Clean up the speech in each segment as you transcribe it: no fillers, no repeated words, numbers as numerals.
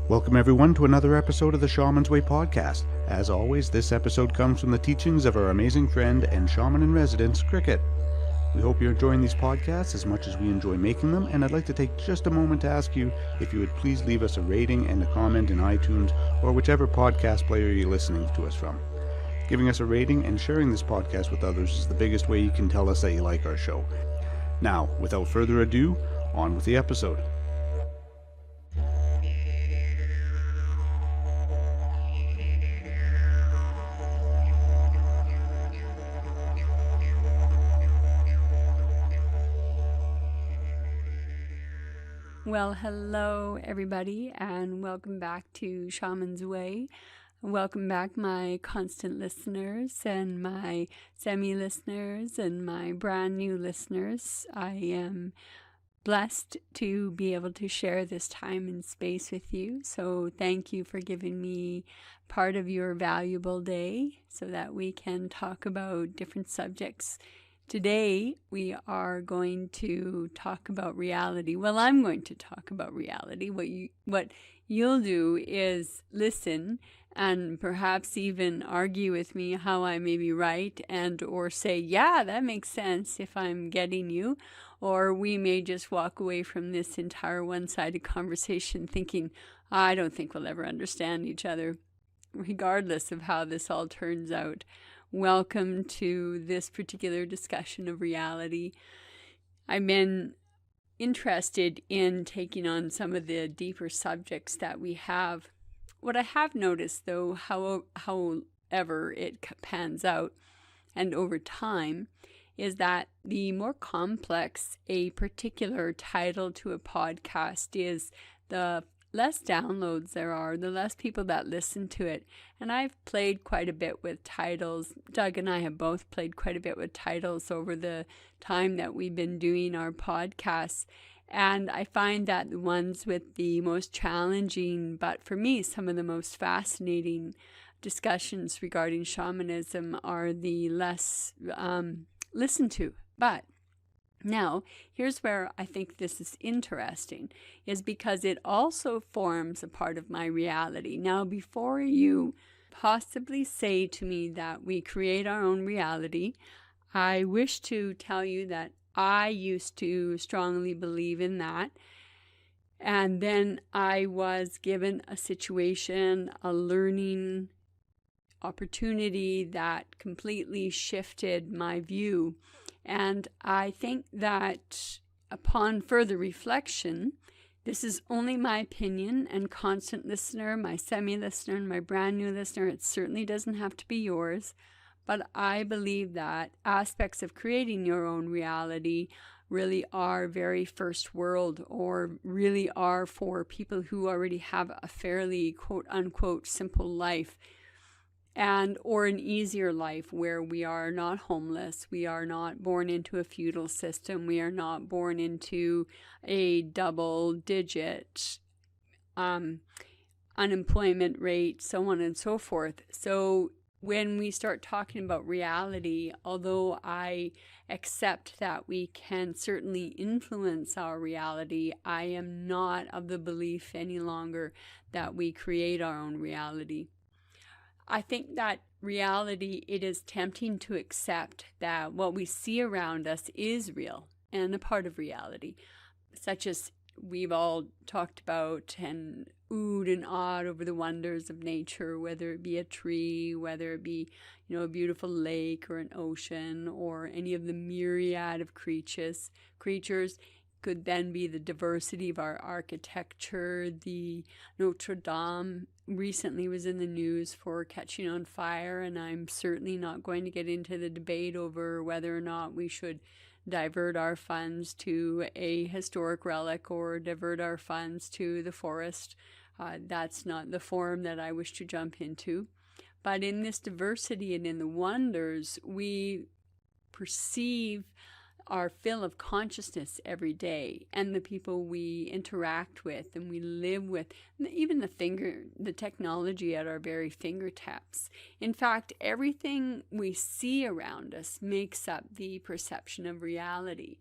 Welcome everyone to another episode of the Shaman's Way podcast. As always, this episode comes from the teachings of our amazing friend and shaman in residence, Kriket. We hope you're enjoying these podcasts as much as we enjoy making them, and I'd like to take just a moment to ask you if you would please leave us a rating and a comment in iTunes or whichever podcast player you're listening to us from. Giving us a rating and sharing this podcast with others is the biggest way you can tell us that you like our show. Now, without further ado, on with the episode. Well, hello everybody, and welcome back to Shaman's Way. Welcome back my constant listeners and my semi-listeners and my brand new listeners. I am blessed to be able to share this time and space with you. So thank you for giving me part of your valuable day so that we can talk about different subjects. Today, we are going to talk about reality. Well, I'm going to talk about reality. What you'll do is listen and perhaps even argue with me how I may be right and or say, yeah, that makes sense if I'm getting you. Or we may just walk away from this entire one-sided conversation thinking, I don't think we'll ever understand each other, regardless of how this all turns out. Welcome to this particular discussion of reality. I've been interested in taking on some of the deeper subjects that we have. What I have noticed, though, however it pans out and over time, is that the more complex a particular title to a podcast is, the less downloads there are, the less people that listen to it. And I've played quite a bit with titles. Doug and I have both played quite a bit with titles over the time that we've been doing our podcasts. And I find that the ones with the most challenging, but for me, some of the most fascinating discussions regarding shamanism are the less listened to. But now, here's where I think this is interesting, is because it also forms a part of my reality. Now, before you possibly say to me that we create our own reality, I wish to tell you that I used to strongly believe in that. And then I was given a situation, a learning opportunity that completely shifted my view. And I think that upon further reflection, this is only my opinion, and constant listener, my semi-listener, and my brand new listener, it certainly doesn't have to be yours. But I believe that aspects of creating your own reality really are very first world, or really are for people who already have a fairly quote-unquote simple life, and or an easier life where we are not homeless, we are not born into a feudal system, we are not born into a double-digit unemployment rate, so on and so forth. So when we start talking about reality, although I accept that we can certainly influence our reality, I am not of the belief any longer that we create our own reality. I think that reality, it is tempting to accept that what we see around us is real and a part of reality, such as we've all talked about and oohed and awed over the wonders of nature, whether it be a tree, whether it be, a beautiful lake or an ocean, or any of the myriad of creatures. Could then be the diversity of our architecture. The Notre Dame recently was in the news for catching on fire, and I'm certainly not going to get into the debate over whether or not we should divert our funds to a historic relic or divert our funds to the forest. That's not the forum that I wish to jump into. But in this diversity and in the wonders, we perceive our fill of consciousness every day, and the people we interact with and we live with, even the technology at our very fingertips. In fact, everything we see around us makes up the perception of reality.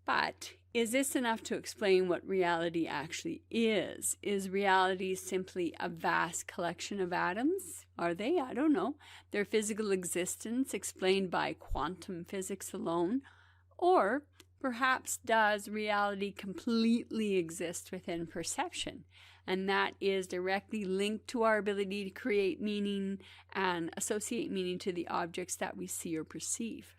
But is this enough to explain what reality actually is? Is reality simply a vast collection of atoms? Are they? I don't know. Their physical existence explained by quantum physics alone? Or perhaps does reality completely exist within perception? And that is directly linked to our ability to create meaning and associate meaning to the objects that we see or perceive.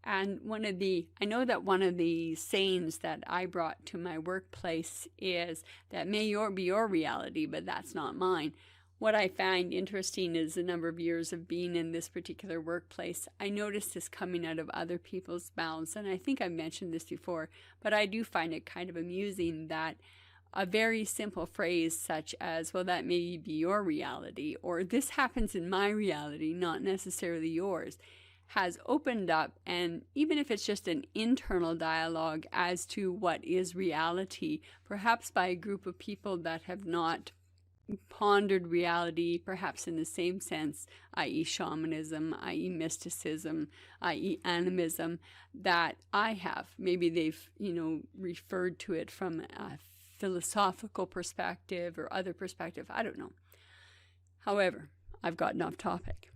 And I know that one of the sayings that I brought to my workplace is that may be your reality, but that's not mine. What I find interesting is the number of years of being in this particular workplace. I noticed this coming out of other people's mouths, and I think I've mentioned this before, but I do find it kind of amusing that a very simple phrase such as, well, that may be your reality, or this happens in my reality, not necessarily yours, has opened up, and even if it's just an internal dialogue as to what is reality, perhaps by a group of people that have not pondered reality, perhaps in the same sense, i.e. shamanism, i.e. mysticism, i.e. animism, that I have. Maybe they've, referred to it from a philosophical perspective or other perspective. I don't know. However, I've gotten off topic.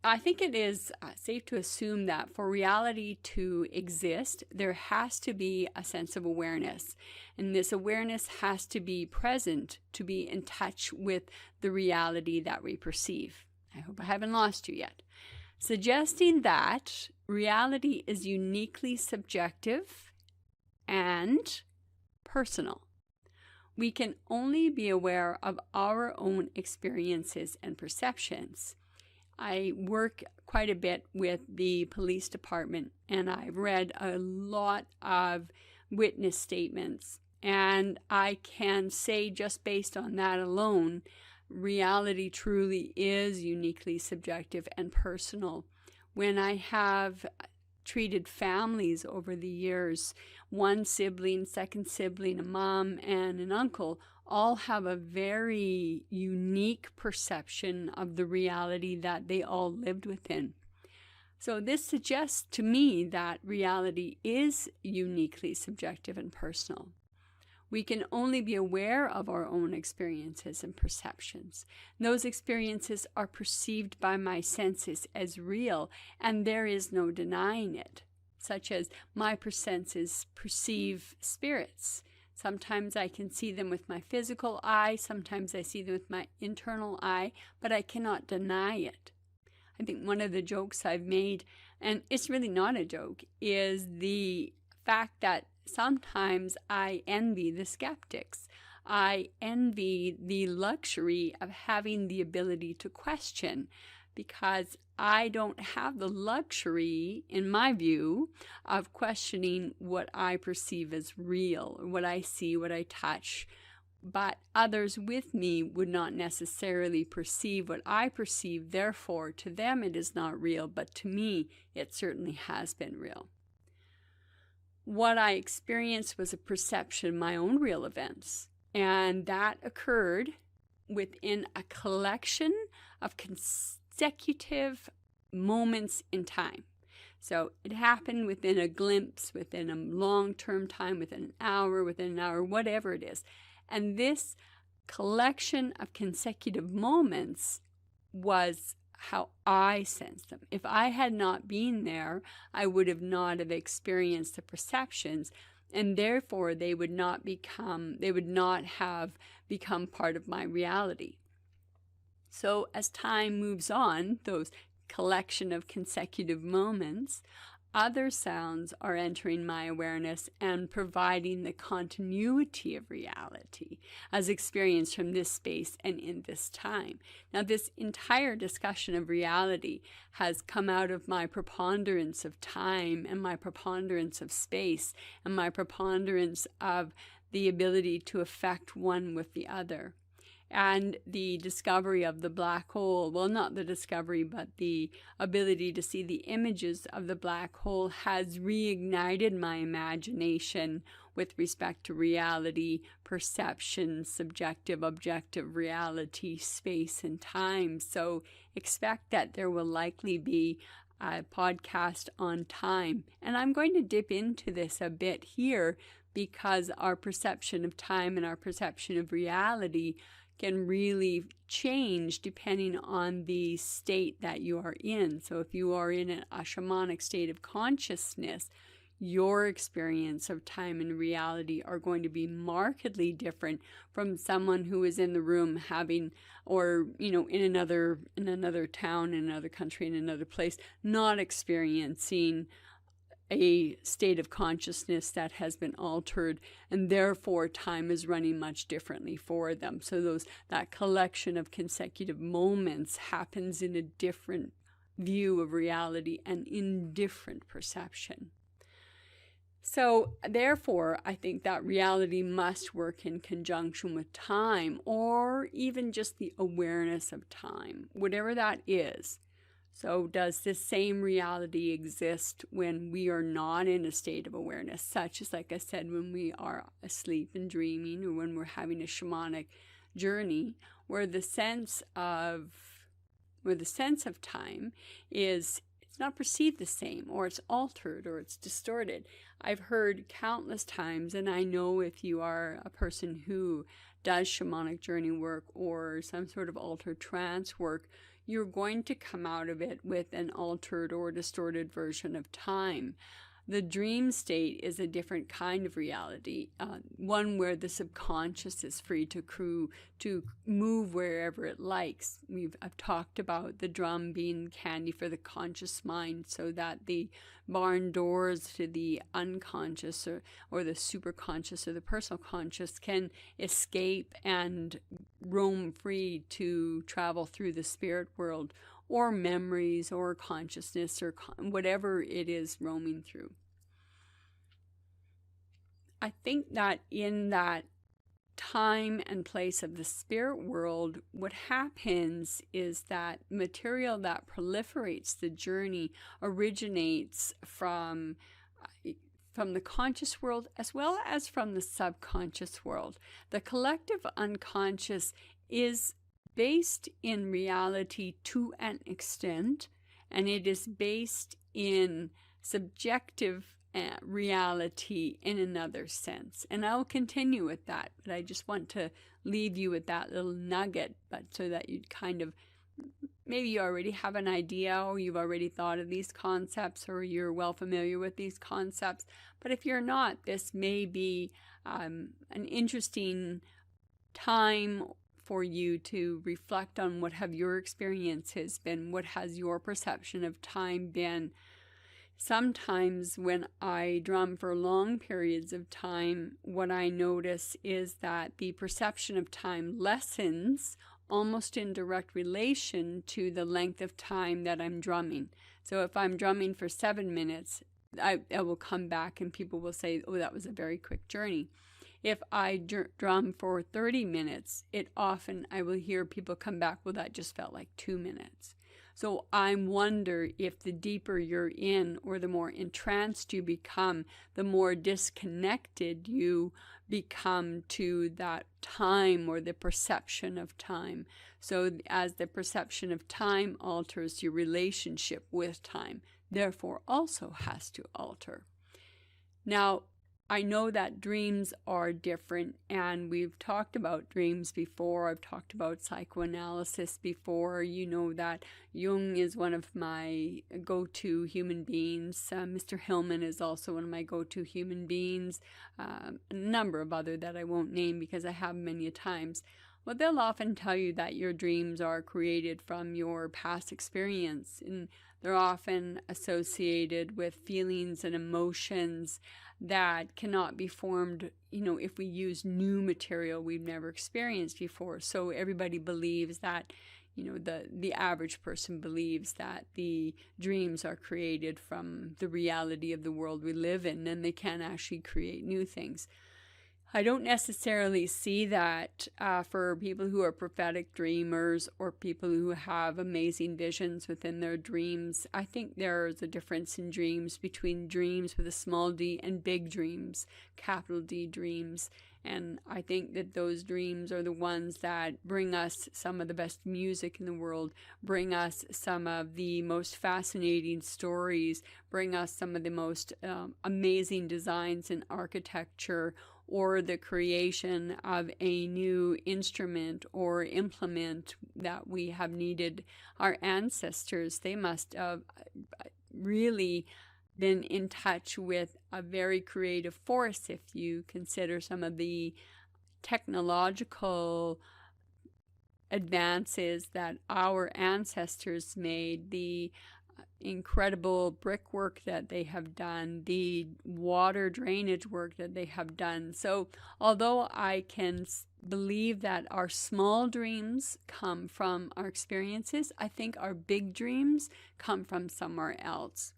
I think it is safe to assume that for reality to exist, there has to be a sense of awareness. And this awareness has to be present to be in touch with the reality that we perceive. I hope I haven't lost you yet. Suggesting that reality is uniquely subjective and personal. We can only be aware of our own experiences and perceptions. I work quite a bit with the police department, and I've read a lot of witness statements, and I can say just based on that alone, reality truly is uniquely subjective and personal. When I have treated families over the years, one sibling, second sibling, a mom, and an uncle all have a very unique perception of the reality that they all lived within. So this suggests to me that reality is uniquely subjective and personal. We can only be aware of our own experiences and perceptions. Those experiences are perceived by my senses as real, and there is no denying it, such as my senses perceive spirits. Sometimes I can see them with my physical eye, sometimes I see them with my internal eye, but I cannot deny it. I think one of the jokes I've made, and it's really not a joke, is the fact that sometimes I envy the skeptics. I envy the luxury of having the ability to question, because I don't have the luxury, in my view, of questioning what I perceive as real, or what I see, what I touch. But others with me would not necessarily perceive what I perceive. Therefore, to them it is not real, but to me it certainly has been real. What I experienced was a perception of my own real events, and that occurred within a collection of consecutive moments in time. So it happened within a glimpse, within a long-term time, within an hour, whatever it is. And this collection of consecutive moments was how I sensed them. If I had not been there, I would have not have experienced the perceptions, and therefore they would not have become part of my reality. So as time moves on, those collection of consecutive moments, other sounds are entering my awareness and providing the continuity of reality as experienced from this space and in this time. Now, this entire discussion of reality has come out of my preponderance of time and my preponderance of space and my preponderance of the ability to affect one with the other. And the discovery of the black hole, well, not the discovery, but the ability to see the images of the black hole has reignited my imagination with respect to reality, perception, subjective, objective reality, space, and time. So expect that there will likely be a podcast on time. And I'm going to dip into this a bit here because our perception of time and our perception of reality can really change depending on the state that you are in. So if you are in a shamanic state of consciousness, your experience of time and reality are going to be markedly different from someone who is in the room having, or in another town, in another country, in another place, not experiencing a state of consciousness that has been altered, and therefore time is running much differently for them. So that collection of consecutive moments happens in a different view of reality and in different perception. So therefore, I think that reality must work in conjunction with time, or even just the awareness of time, whatever that is. So does this same reality exist when we are not in a state of awareness, such as, like I said, when we are asleep and dreaming, or when we're having a shamanic journey, where the sense of time is, it's not perceived the same, or it's altered, or it's distorted. I've heard countless times, and I know if you are a person who does shamanic journey work or some sort of altered trance work, you're going to come out of it with an altered or distorted version of time. The dream state is a different kind of reality, one where the subconscious is free to move wherever it likes. I've talked about the drum being candy for the conscious mind, so that the barn doors to the unconscious or the superconscious or the personal conscious can escape and roam free to travel through the spirit world, or memories, or consciousness, or whatever it is roaming through. I think that in that time and place of the spirit world, what happens is that material that proliferates the journey originates from the conscious world as well as from the subconscious world. The collective unconscious is based in reality to an extent, and it is based in subjective reality in another sense. And I'll continue with that, but I just want to leave you with that little nugget, but so that you'd kind of, maybe you already have an idea, or you've already thought of these concepts, or you're well familiar with these concepts. But if you're not, this may be an interesting time for you to reflect on what have your experiences been, what has your perception of time been. Sometimes when I drum for long periods of time, what I notice is that the perception of time lessens almost in direct relation to the length of time that I'm drumming. So if I'm drumming for 7 minutes, I will come back and people will say, oh, that was a very quick journey. If I drum for 30 minutes, I will hear people come back, well, that just felt like 2 minutes. So I wonder if the deeper you're in, or the more entranced you become, the more disconnected you become to that time, or the perception of time. So as the perception of time alters, your relationship with time therefore also has to alter. Now, I know that dreams are different, and we've talked about dreams before. I've talked about psychoanalysis before. You know that Jung is one of my go-to human beings. Mr. Hillman is also one of my go-to human beings. A number of other that I won't name because I have many times. Well, they'll often tell you that your dreams are created from your past experience, and they're often associated with feelings and emotions that cannot be formed, if we use new material we've never experienced before. So everybody believes that, the average person believes that the dreams are created from the reality of the world we live in, and they can't actually create new things. I don't necessarily see that for people who are prophetic dreamers or people who have amazing visions within their dreams. I think there's a difference in dreams between dreams with a small d and big dreams, capital D dreams. And I think that those dreams are the ones that bring us some of the best music in the world, bring us some of the most fascinating stories, bring us some of the most amazing designs in architecture, or the creation of a new instrument or implement that we have needed. Our ancestors, they must have really been in touch with a very creative force if you consider some of the technological advances that our ancestors made, the incredible brickwork that they have done, the water drainage work that they have done. So although I can believe that our small dreams come from our experiences, I think our big dreams come from somewhere else.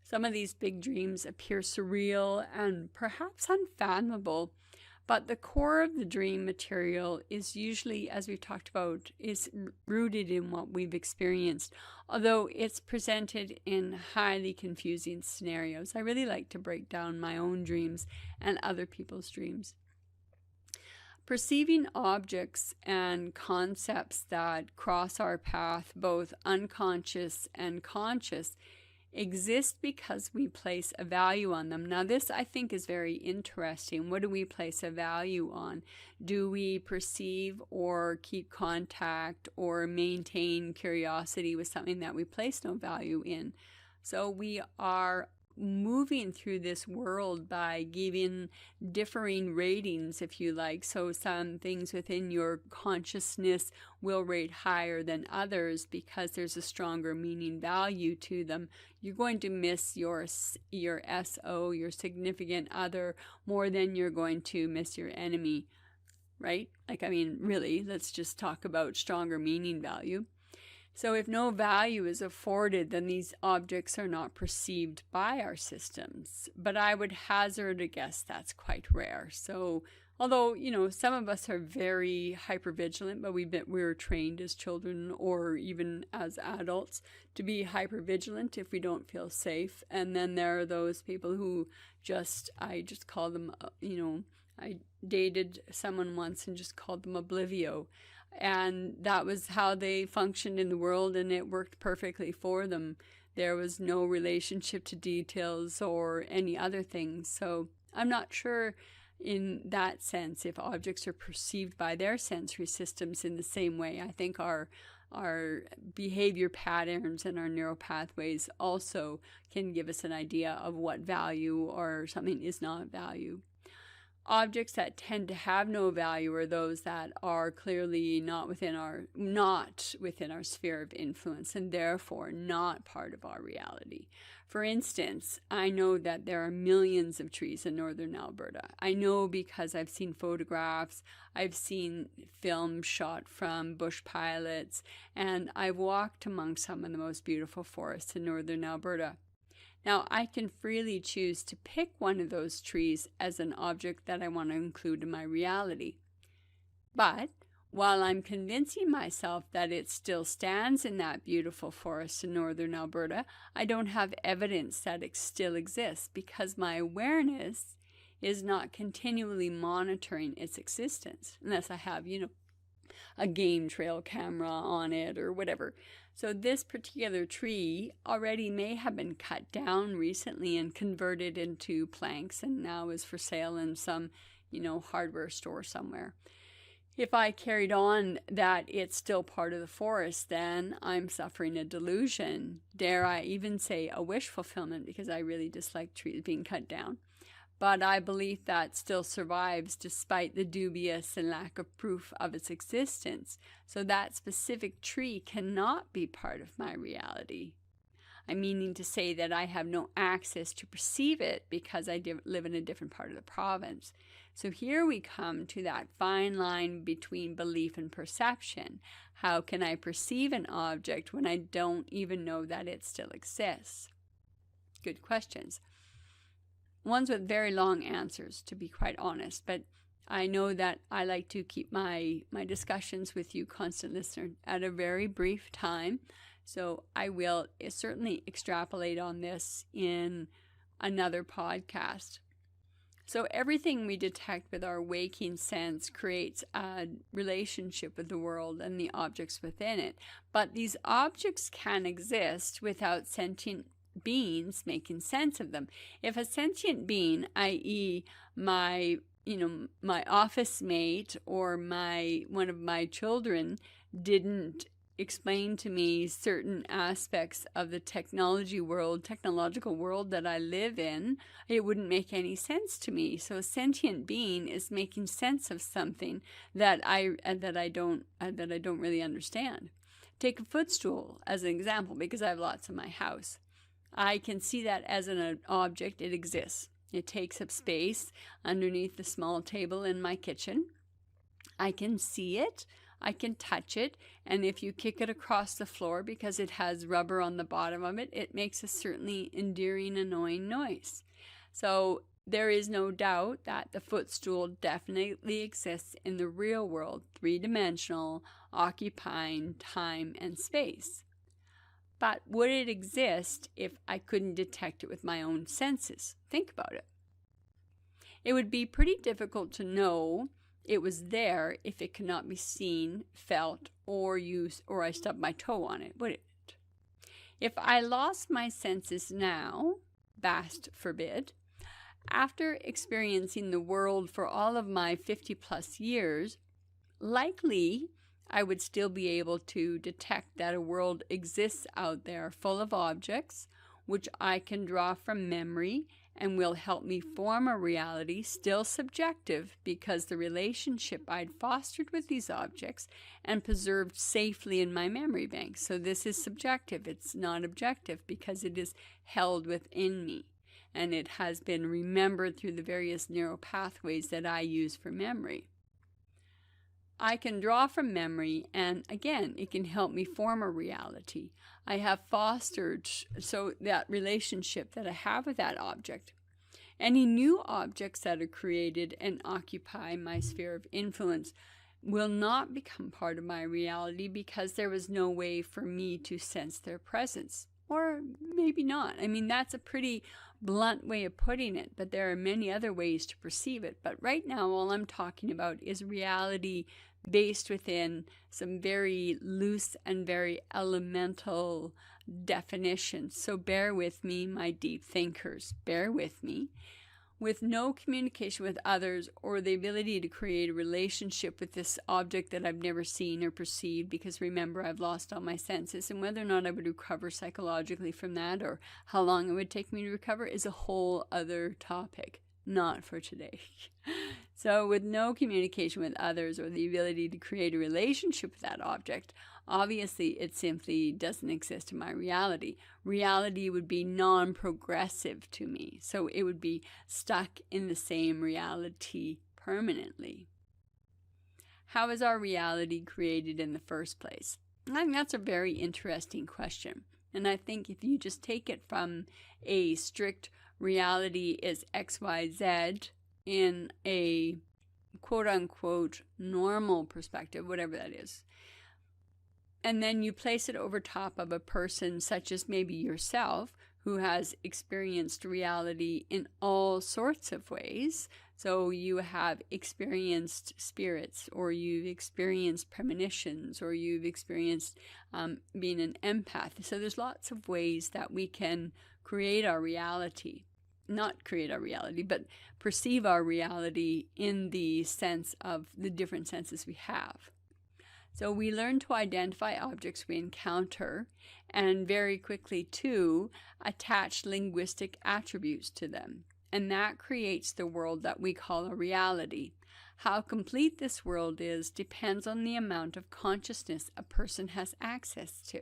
Some of these big dreams appear surreal and perhaps unfathomable, but the core of the dream material is usually, as we've talked about, is rooted in what we've experienced, although it's presented in highly confusing scenarios. I really like to break down my own dreams and other people's dreams. Perceiving objects and concepts that cross our path, both unconscious and conscious, exist because we place a value on them. Now, this I think is very interesting. What do we place a value on? Do we perceive or keep contact or maintain curiosity with something that we place no value in? So we are moving through this world by giving differing ratings, if you like. So some things within your consciousness will rate higher than others because there's a stronger meaning value to them. You're going to miss your SO, your significant other, more than you're going to miss your enemy, right? Really, let's just talk about stronger meaning value. So if no value is afforded, then these objects are not perceived by our systems. But I would hazard a guess that's quite rare. So although, some of us are very hypervigilant, but we were trained as children or even as adults to be hypervigilant if we don't feel safe. And then there are those people who I just call them, I dated someone once and just called them oblivio. And that was how they functioned in the world, and it worked perfectly for them. There was no relationship to details or any other things. So I'm not sure in that sense if objects are perceived by their sensory systems in the same way. I think our behavior patterns and our neural pathways also can give us an idea of what value or something is not value. Objects that tend to have no value are those that are clearly not within our sphere of influence and therefore not part of our reality. For instance, I know that there are millions of trees in northern Alberta. I know because I've seen photographs, I've seen film shot from bush pilots, and I've walked among some of the most beautiful forests in northern Alberta. Now, I can freely choose to pick one of those trees as an object that I want to include in my reality. But while I'm convincing myself that it still stands in that beautiful forest in northern Alberta, I don't have evidence that it still exists because my awareness is not continually monitoring its existence, unless I have, a game trail camera on it or whatever. So this particular tree already may have been cut down recently and converted into planks and now is for sale in some, hardware store somewhere. If I carried on that it's still part of the forest, then I'm suffering a delusion. Dare I even say a wish fulfillment, because I really dislike trees being cut down. But I believe that still survives despite the dubious and lack of proof of its existence. So that specific tree cannot be part of my reality. I'm meaning to say that I have no access to perceive it because I live in a different part of the province. So here we come to that fine line between belief and perception. How can I perceive an object when I don't even know that it still exists? Good questions. ones with very long answers, to be quite honest. But I know that I like to keep my discussions with you, constant listener, at a very brief time. So I will certainly extrapolate on this in another podcast. So everything we detect with our waking sense creates a relationship with the world and the objects within it. But these objects can exist without sentient beings making sense of them. If a sentient being, i.e. my office mate or one of my children, didn't explain to me certain aspects of the technological world that I live in, it wouldn't make any sense to me. So a sentient being is making sense of something that I don't really understand. Take a footstool as an example, because I have lots in my house. I can see that as an object. It exists. It takes up space underneath the small table in my kitchen. I can see it. I can touch it, and if you kick it across the floor because it has rubber on the bottom of it, it makes a certainly endearing, annoying noise. So there is no doubt that the footstool definitely exists in the real world, three-dimensional, occupying time and space. But would it exist if I couldn't detect it with my own senses? Think about it. It would be pretty difficult to know it was there if it could not be seen, felt, or used, or I stubbed my toe on it, would it? If I lost my senses now, bast forbid, after experiencing the world for all of my 50 plus years, likely I would still be able to detect that a world exists out there full of objects, which I can draw from memory and will help me form a reality, still subjective, because the relationship I'd fostered with these objects and preserved safely in my memory bank. So this is subjective. It's not objective because it is held within me and it has been remembered through the various neural pathways that I use for memory. I can draw from memory, and again, it can help me form a reality. I have fostered so that relationship that I have with that object. Any new objects that are created and occupy my sphere of influence will not become part of my reality because there was no way for me to sense their presence. Or maybe not. I mean, that's a pretty blunt way of putting it, but there are many other ways to perceive it. But right now, all I'm talking about is reality based within some very loose and very elemental definitions. So bear with me, my deep thinkers. Bear with me. With no communication with others or the ability to create a relationship with this object that I've never seen or perceived, because remember, I've lost all my senses, and whether or not I would recover psychologically from that or how long it would take me to recover is a whole other topic. Not for today. So with no communication with others or the ability to create a relationship with that object, obviously it simply doesn't exist in my reality. Reality would be non-progressive to me. So it would be stuck in the same reality permanently. How is our reality created in the first place? I think that's a very interesting question. And I think if you just take it from a strict reality is XYZ in a quote-unquote normal perspective, whatever that is, and then you place it over top of a person such as maybe yourself who has experienced reality in all sorts of ways. So you have experienced spirits, or you've experienced premonitions, or you've experienced being an empath. So there's lots of ways that we can create our reality. Not create our reality, but perceive our reality in the sense of the different senses we have. So we learn to identify objects we encounter and very quickly, too, attach linguistic attributes to them. And that creates the world that we call a reality. How complete this world is depends on the amount of consciousness a person has access to.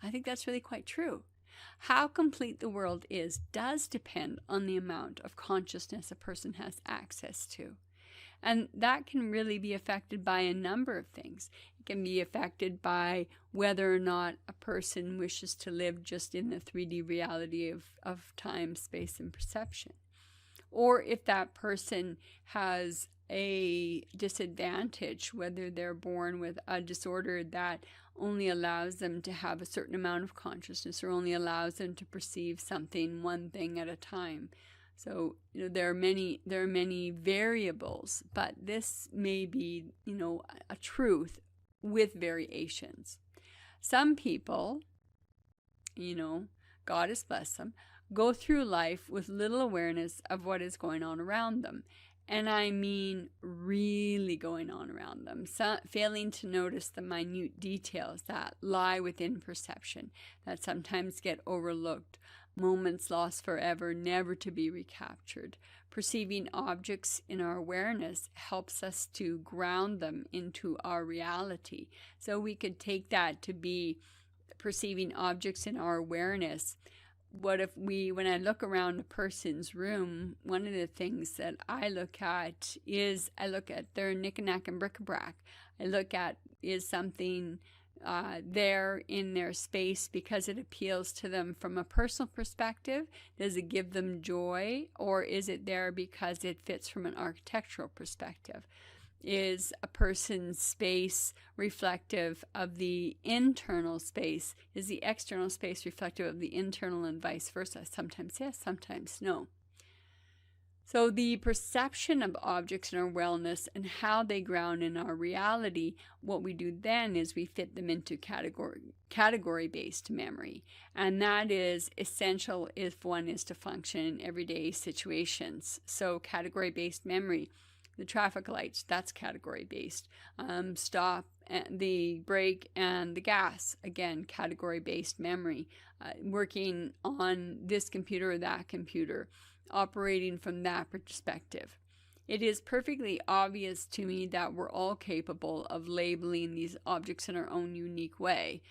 I think that's really quite true. How complete the world is does depend on the amount of consciousness a person has access to. And that can really be affected by a number of things. It can be affected by whether or not a person wishes to live just in the 3D reality of time, space, and perception. Or if that person has a disadvantage, whether they're born with a disorder that only allows them to have a certain amount of consciousness or only allows them to perceive something, one thing at a time. So, there are many variables, but this may be, a truth with variations. Some people, God has blessed them, go through life with little awareness of what is going on around them. And I mean really going on around them, failing to notice the minute details that lie within perception that sometimes get overlooked, moments lost forever, never to be recaptured. Perceiving objects in our awareness helps us to ground them into our reality. So we could take that to be perceiving objects in our awareness. What if when I look around a person's room, one of the things that I look at is their knick-knack and bric-a-brac. I look at, is something there in their space because it appeals to them from a personal perspective? Does it give them joy? Or is it there because it fits from an architectural perspective? Is a person's space reflective of the internal space? Is the external space reflective of the internal, and vice versa? Sometimes yes, sometimes no. So the perception of objects in our wellness and how they ground in our reality, what we do then is we fit them into category-based memory. And that is essential if one is to function in everyday situations. So category-based memory. The traffic lights, that's category-based. Stop, the brake, and the gas, again, category-based memory. Working on this computer or that computer, operating from that perspective. It is perfectly obvious to me that we're all capable of labeling these objects in our own unique way.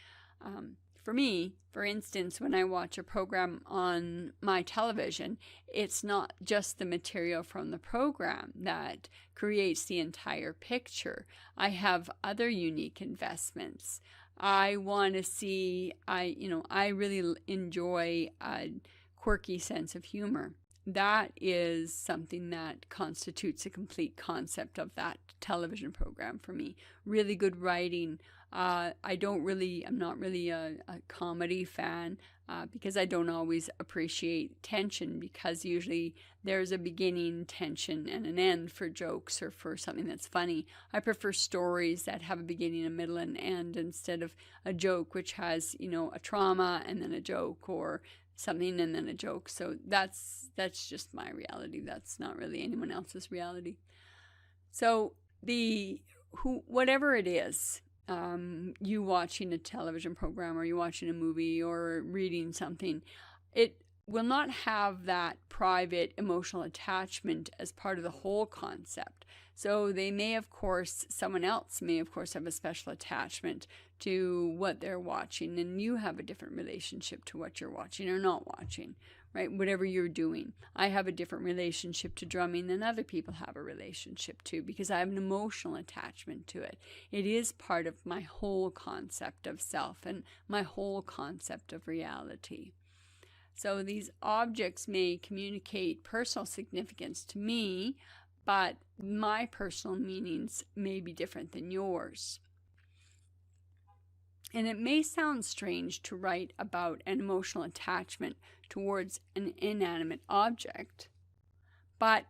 For me, for instance, when I watch a program on my television, it's not just the material from the program that creates the entire picture. I have other unique investments. I want to see, I really enjoy a quirky sense of humor. That is something that constitutes a complete concept of that television program for me. Really good writing. I'm not really a comedy fan because I don't always appreciate tension, because usually there's a beginning tension and an end for jokes or for something that's funny. I prefer stories that have a beginning, a middle, and end, instead of a joke which has, a trauma and then a joke, or something and then a joke. So that's just my reality. That's not really anyone else's reality. So whatever it is, you watching a television program or you watching a movie or reading something, it will not have that private emotional attachment as part of the whole concept. So someone else may of course have a special attachment to what they're watching, and you have a different relationship to what you're watching or not watching, right? Whatever you're doing. I have a different relationship to drumming than other people have a relationship to, because I have an emotional attachment to it. It is part of my whole concept of self and my whole concept of reality. So these objects may communicate personal significance to me, but my personal meanings may be different than yours. And it may sound strange to write about an emotional attachment towards an inanimate object, but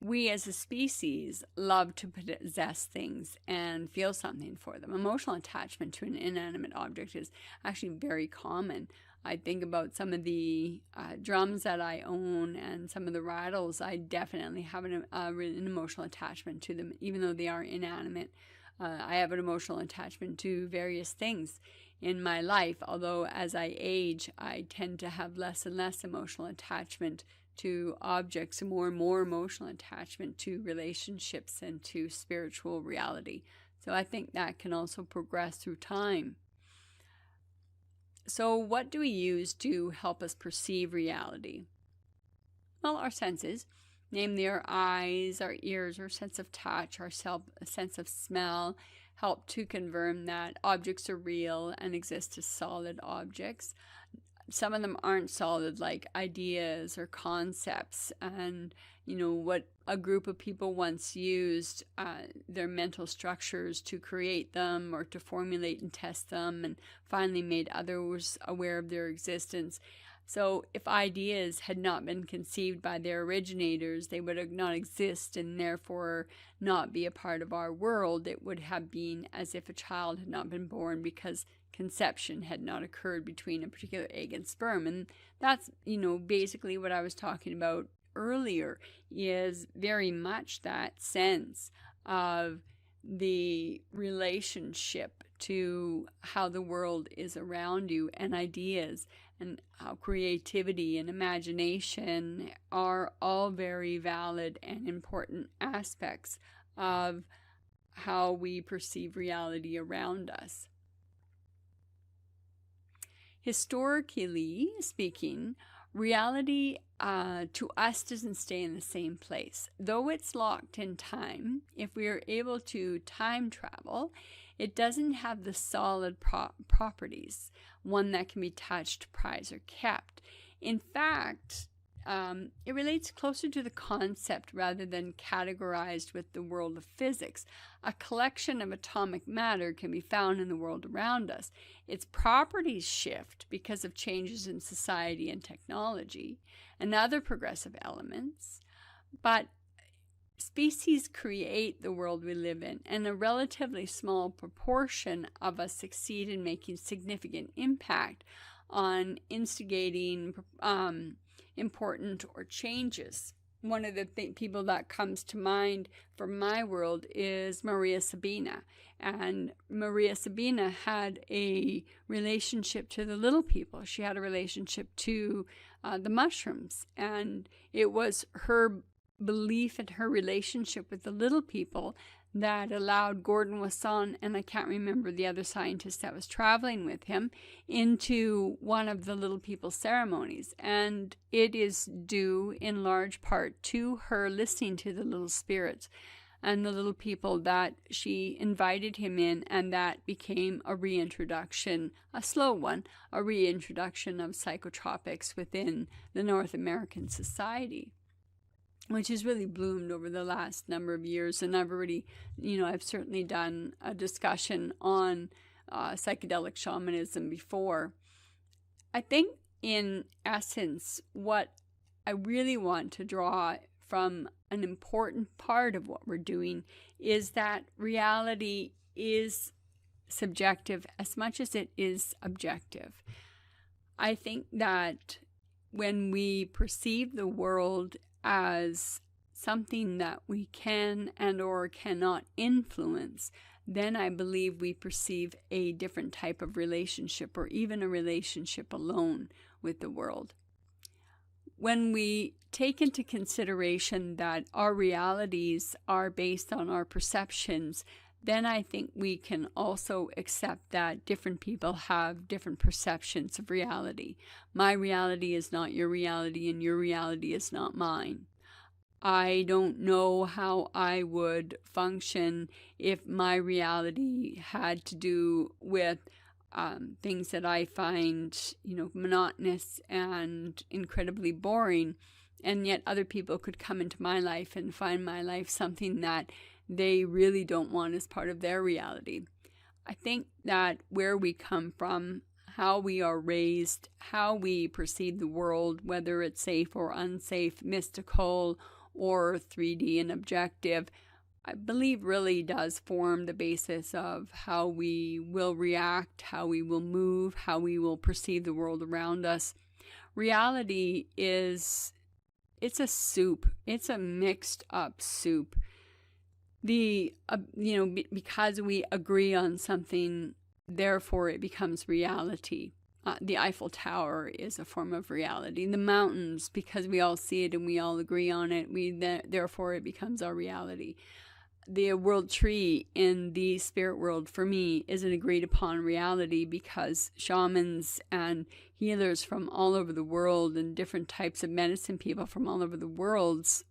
we as a species love to possess things and feel something for them. Emotional attachment to an inanimate object is actually very common. I think about some of the drums that I own and some of the rattles. I definitely have an emotional attachment to them, even though they are inanimate. I have an emotional attachment to various things in my life, although as I age, I tend to have less and less emotional attachment to objects, more and more emotional attachment to relationships and to spiritual reality. So I think that can also progress through time. So what do we use to help us perceive reality? Well, our senses. namely our eyes, our ears, our sense of touch, our sense of smell, help to confirm that objects are real and exist as solid objects. Some of them aren't solid, like ideas or concepts, and what a group of people once used their mental structures to create them or to formulate and test them, and finally made others aware of their existence. So if ideas had not been conceived by their originators, they would not exist and therefore not be a part of our world. It would have been as if a child had not been born because conception had not occurred between a particular egg and sperm. And that's, basically what I was talking about earlier, is very much that sense of the relationship to how the world is around you, and ideas, and how creativity and imagination are all very valid and important aspects of how we perceive reality around us. Historically speaking, reality to us doesn't stay in the same place. Though it's locked in time, if we are able to time travel, it doesn't have the solid properties, one that can be touched, prized, or kept. In fact, it relates closer to the concept rather than categorized with the world of physics. A collection of atomic matter can be found in the world around us. Its properties shift because of changes in society and technology and other progressive elements, but species create the world we live in, and a relatively small proportion of us succeed in making significant impact on instigating important or changes. One of the people that comes to mind for my world is Maria Sabina. And Maria Sabina had a relationship to the little people. She had a relationship to the mushrooms. And it was her belief in her relationship with the little people that allowed Gordon Wasson, and I can't remember the other scientist that was traveling with him, into one of the little people ceremonies. And it is due in large part to her listening to the little spirits and the little people that she invited him in, and that became a reintroduction, a slow one, a reintroduction of psychotropics within the North American society, which has really bloomed over the last number of years. And I've certainly done a discussion on psychedelic shamanism before. I think in essence, what I really want to draw from an important part of what we're doing is that reality is subjective as much as it is objective. I think that when we perceive the world as something that we can and or cannot influence, then I believe we perceive a different type of relationship, or even a relationship alone with the world. When we take into consideration that our realities are based on our perceptions, then I think we can also accept that different people have different perceptions of reality. My reality is not your reality, and your reality is not mine. I don't know how I would function if my reality had to do with things that I find, monotonous and incredibly boring, and yet other people could come into my life and find my life something that they really don't want as part of their reality. I think that where we come from, how we are raised, how we perceive the world, whether it's safe or unsafe, mystical or 3D and objective, I believe really does form the basis of how we will react, how we will move, how we will perceive the world around us. Reality it's a soup. It's a mixed up soup. Because we agree on something, therefore it becomes reality. The Eiffel Tower is a form of reality. The mountains, because we all see it and we all agree on it, therefore it becomes our reality. the world tree in the spirit world for me is an agreed upon reality, because shamans and healers from all over the world and different types of medicine people from all over the worlds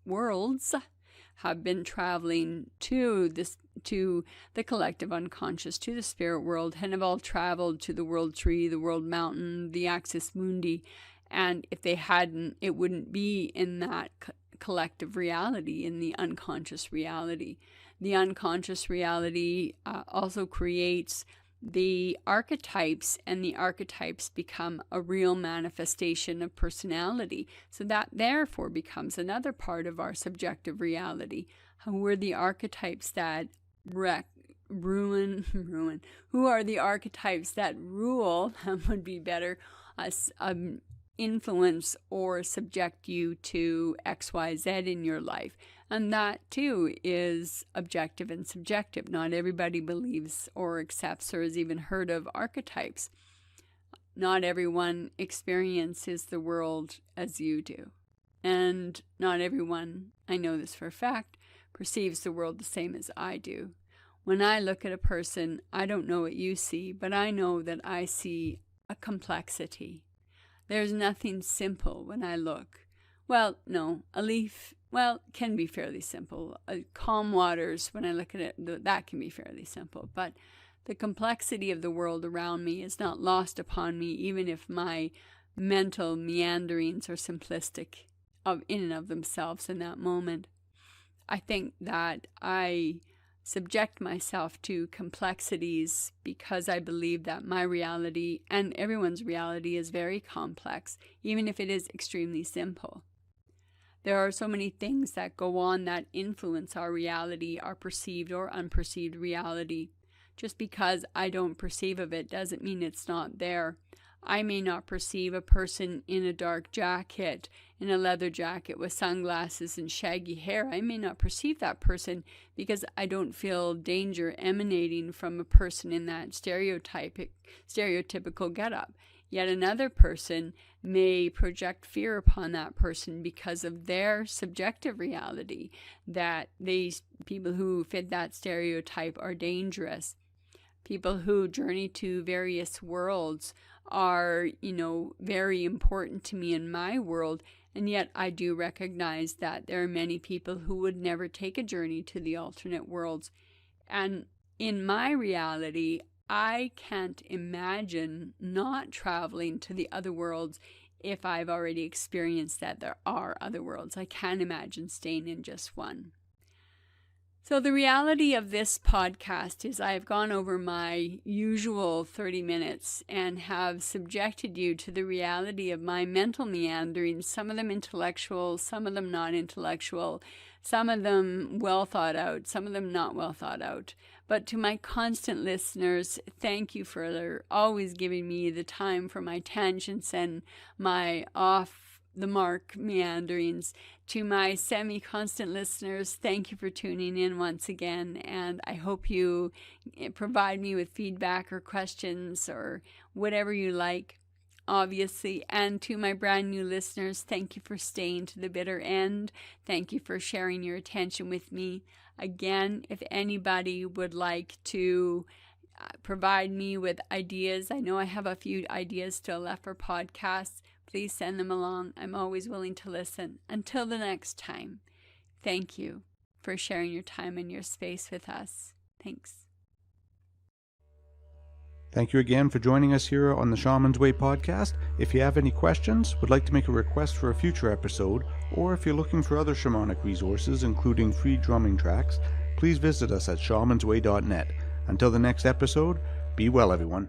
have been traveling to the collective unconscious, to the spirit world, and have all traveled to the world tree, the world mountain, the axis mundi. And if they hadn't, it wouldn't be in that collective reality, in the unconscious reality. The unconscious reality also creates the archetypes, and the archetypes become a real manifestation of personality. So that therefore becomes another part of our subjective reality. Who are the archetypes that ruin? Who are the archetypes that rule? That would be better. Influence or subject you to XYZ in your life. And that too is objective and subjective. Not everybody believes or accepts or has even heard of archetypes. Not everyone experiences the world as you do. And not everyone, I know this for a fact, perceives the world the same as I do. When I look at a person, I don't know what you see, but I know that I see a complexity. There's nothing simple when I look. Well, no, a leaf, can be fairly simple. Calm waters, when I look at it, that can be fairly simple. But the complexity of the world around me is not lost upon me, even if my mental meanderings are simplistic in and of themselves in that moment. I think that I subject myself to complexities because I believe that my reality and everyone's reality is very complex, even if it is extremely simple. There are so many things that go on that influence our reality, our perceived or unperceived reality. Just because I don't perceive of it doesn't mean it's not there. I may not perceive a person in a dark jacket, in a leather jacket with sunglasses and shaggy hair. I may not perceive that person because I don't feel danger emanating from a person in that stereotypical getup. Yet another person may project fear upon that person because of their subjective reality, that these people who fit that stereotype are dangerous. People who journey to various worlds are, very important to me in my world, and yet I do recognize that there are many people who would never take a journey to the alternate worlds. And in my reality, I can't imagine not traveling to the other worlds if I've already experienced that there are other worlds. I can't imagine staying in just one. So the reality of this podcast is I have gone over my usual 30 minutes and have subjected you to the reality of my mental meanderings, some of them intellectual, some of them not intellectual, some of them well thought out, some of them not well thought out. But to my constant listeners, thank you for always giving me the time for my tangents and my off-the-mark meanderings. To my semi-constant listeners, thank you for tuning in once again, and I hope you provide me with feedback or questions or whatever you like, obviously. And to my brand new listeners, thank you for staying to the bitter end. Thank you for sharing your attention with me. Again, if anybody would like to provide me with ideas, I know I have a few ideas still left for podcasts. Please send them along. I'm always willing to listen. Until the next time, thank you for sharing your time and your space with us. Thanks. Thank you again for joining us here on the Shaman's Way podcast. If you have any questions, would like to make a request for a future episode, or if you're looking for other shamanic resources, including free drumming tracks, please visit us at shamansway.net. Until the next episode, be well, everyone.